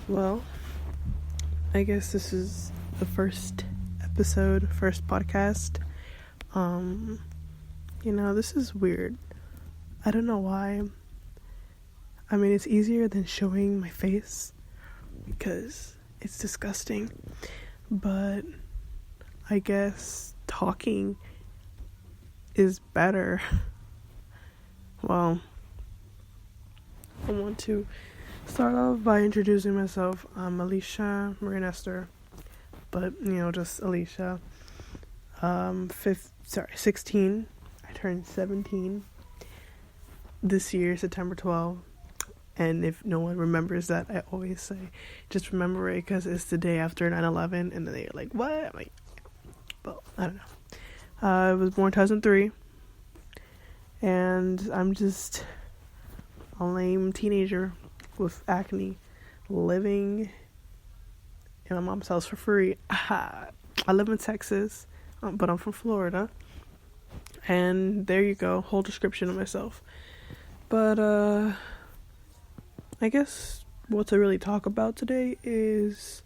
Well, I guess this is the first podcast. This is weird. I don't know why. I mean, it's easier than showing my face because it's disgusting. But I guess talking is better. Well, I want to start off by introducing myself. I'm Alicia Marie Nestor, but just Alicia. 16. I turned 17 this year, September 12th. And if no one remembers that, I always say, just remember it because it's the day after 9/11. And then they're like, what? I'm like, well, I don't know. I was born 2003. And I'm just a lame teenager with acne, living in my mom's house for free. I live in Texas, but I'm from Florida. And there you go, whole description of myself. But I guess what to really talk about today is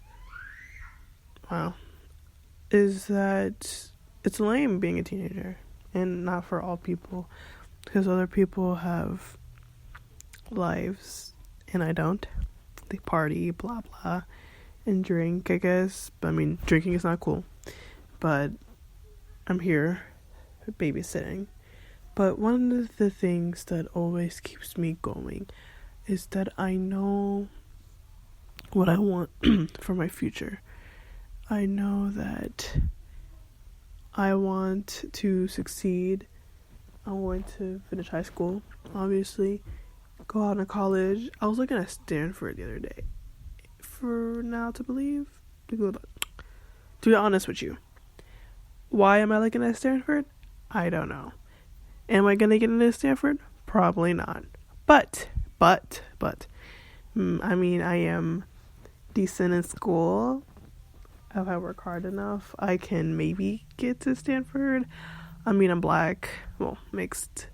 that it's lame being a teenager, and not for all people, because other people have lives and I don't. They party, blah blah, and drink, I guess. But I mean, drinking is not cool, but I'm here babysitting. But one of the things that always keeps me going is that I know what I want for my future. I know that I want to succeed. I want to finish high school, obviously, go out to college. I was looking at Stanford the other day. For now to believe, to be honest with you, why am I looking at Stanford? I don't know. Am I gonna get into Stanford? Probably not. But I mean, I am decent in school. If I work hard enough, I can maybe get to Stanford. I mean, I'm black, well, mixed,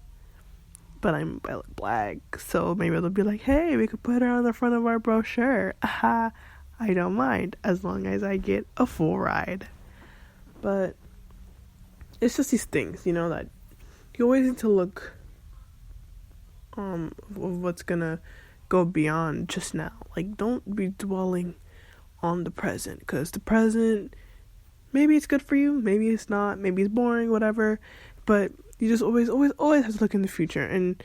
but I look black, so maybe they'll be like, hey, we could put her on the front of our brochure. I don't mind, as long as I get a full ride. But it's just these things, that you always need to look what's gonna go beyond just now. Like, don't be dwelling on the present, because the present, maybe it's good for you, maybe it's not, maybe it's boring, whatever, but you just always have to look in the future, and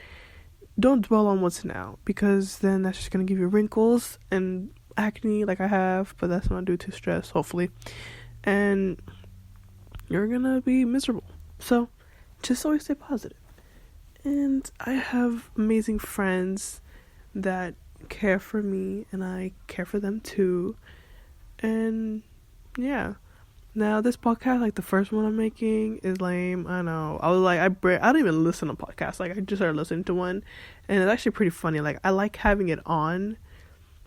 don't dwell on what's now, because then that's just gonna give you wrinkles and acne like I have, but that's not due to stress, hopefully, and you're gonna be miserable. So just always stay positive. And I have amazing friends that care for me, and I care for them too. And yeah, now this podcast, like the first one I'm making, is lame. I know. I was like, I don't even listen to podcasts. Like, I just started listening to one, and it's actually pretty funny. Like, I like having it on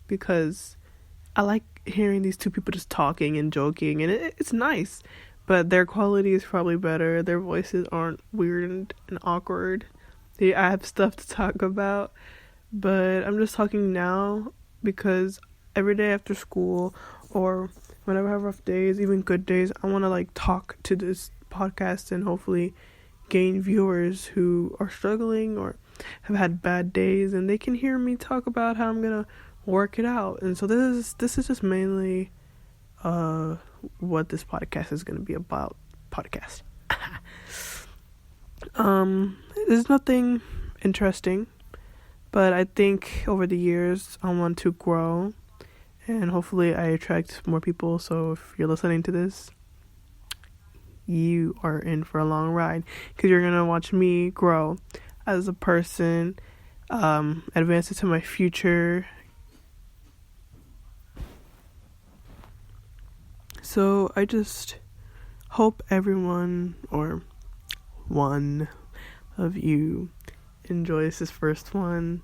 because I like hearing these two people just talking and joking, and it's nice. But their quality is probably better. Their voices aren't weird and awkward. I have stuff to talk about, but I'm just talking now because every day after school, or whenever I have rough days, even good days, I want to talk to this podcast and hopefully gain viewers who are struggling or have had bad days, and they can hear me talk about how I'm gonna work it out. And so this is just mainly what this podcast is gonna be about. Podcast. There's nothing interesting, but I think over the years I want to grow, and hopefully I attract more people. So if you're listening to this, you are in for a long ride, because you're gonna watch me grow as a person, advance into my future. So I just hope everyone, or one of you, enjoys this first one.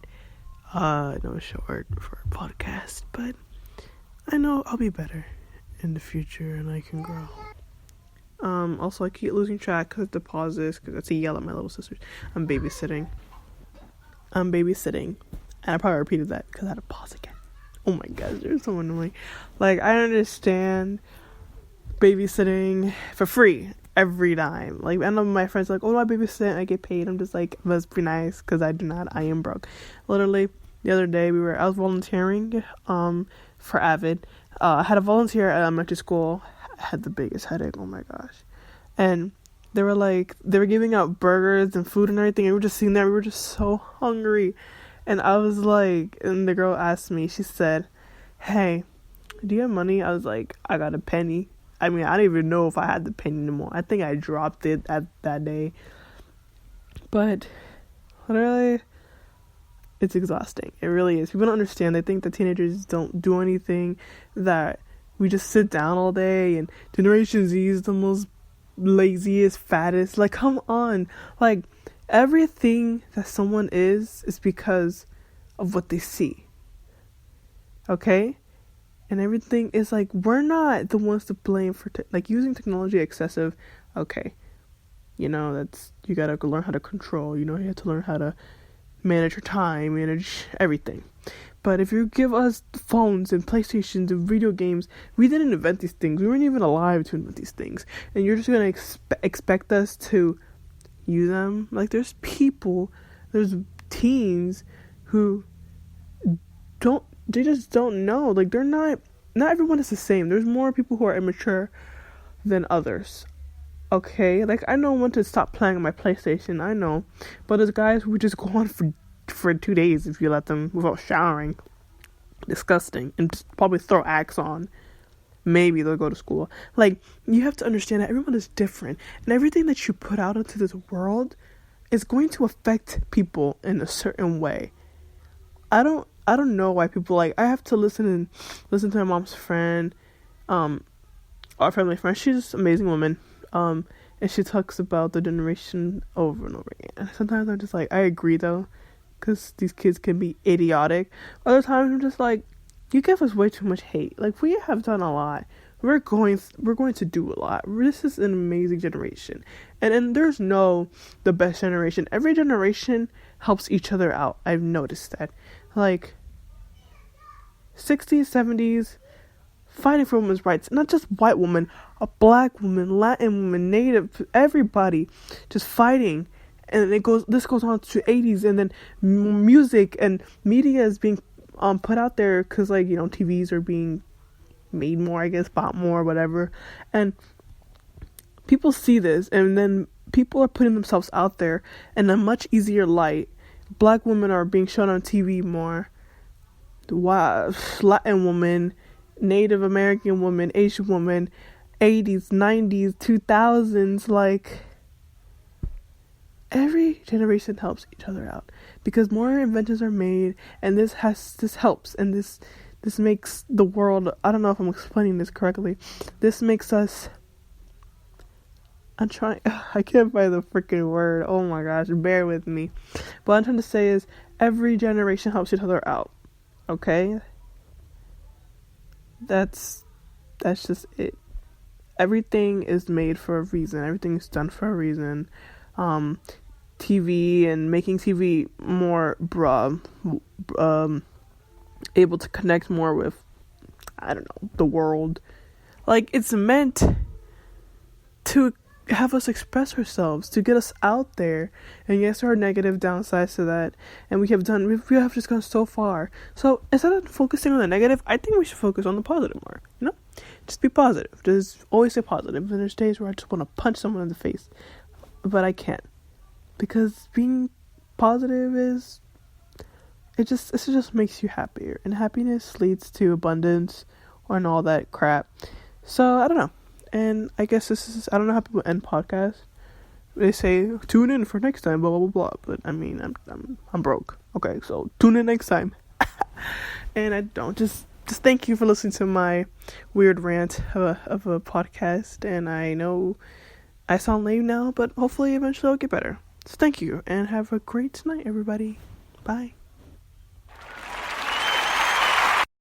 I know it's short for a podcast, but I know I'll be better in the future, and I can grow. Also, I keep losing track because the pauses, because that's a yell at my little sisters. I'm babysitting, and I probably repeated that because I had to pause again. Oh my gosh, they're so annoying. Like, I understand babysitting for free every time. Like, I know my friends are like, oh, I babysit, I get paid. I'm just like, must be nice, because I do not. I am broke. Literally, the other day I was volunteering for Avid. I had a volunteer at elementary school. I had the biggest headache. Oh my gosh. And they were giving out burgers and food and everything. And we were just sitting there. We were just so hungry. And I was like, and the girl asked me, she said, hey, do you have money? I was like, I got a penny. I mean, I don't even know if I had the penny anymore. I think I dropped it at that day. But literally, it's exhausting. It really is. People don't understand. They think that teenagers don't do anything, that we just sit down all day, and Generation Z is the most laziest, fattest. Like, come on. Like, everything that someone is because of what they see. Okay? And everything is like, we're not the ones to blame for like using technology excessive. Okay, you know, that's, you gotta learn how to control, you know, you have to learn how to manage your time, manage everything. But if you give us phones and PlayStations and video games, we didn't invent these things. We weren't even alive to invent these things, and you're just gonna expect us to use them. Like, there's teens who they just don't know. Like, they're not everyone is the same. There's more people who are immature than others. Okay? Like, I know when to stop playing on my PlayStation, I know. But there's guys who just go on for 2 days if you let them without showering. Disgusting. And just probably throw Axe on. Maybe they'll go to school. Like, you have to understand that everyone is different. And everything that you put out into this world is going to affect people in a certain way. I don't know why people, like, I have to listen to my mom's friend, our family friend. She's an amazing woman, and she talks about the generation over and over again. And sometimes I'm just like, I agree though, because these kids can be idiotic. Other times I'm just like, you give us way too much hate. Like, we have done a lot. We're going to do a lot. This is an amazing generation, and there's no the best generation. Every generation helps each other out. I've noticed that. Like, 60s, 70s, fighting for women's rights. Not just white women, a black woman, Latin woman, Native, everybody just fighting. And this goes on to 80s, and then music and media is being put out there because, like, you know, TVs are being made more, I guess, bought more, whatever. And people see this, and then people are putting themselves out there in a much easier light. Black women are being shown on TV more. Wow, Latin woman, Native American woman, Asian woman, 80s, 90s, 2000s, like, every generation helps each other out because more inventions are made, and this helps, and this makes the world, I don't know if I'm explaining this correctly, this makes us, I can't find the freaking word, oh my gosh, bear with me. What I'm trying to say is, every generation helps each other out, okay? That's just it. Everything is made for a reason, everything is done for a reason. TV and making TV more able to connect more with, I don't know, the world. Like, it's meant to have us express ourselves, to get us out there. And yes, there are negative downsides to that, and we have just gone so far. So instead of focusing on the negative, I think we should focus on the positive more, you know? Just be positive. Just always say positive. And there's days where I just want to punch someone in the face, but I can't, because being positive it just makes you happier, and happiness leads to abundance and all that crap. So I don't know. And I guess I don't know how people end podcasts. They say, tune in for next time, blah, blah, blah, blah. But, I mean, I'm broke. Okay, so tune in next time. And I don't. Just thank you for listening to my weird rant of a podcast. And I know I sound lame now, but hopefully eventually I'll get better. So thank you, and have a great night, everybody. Bye.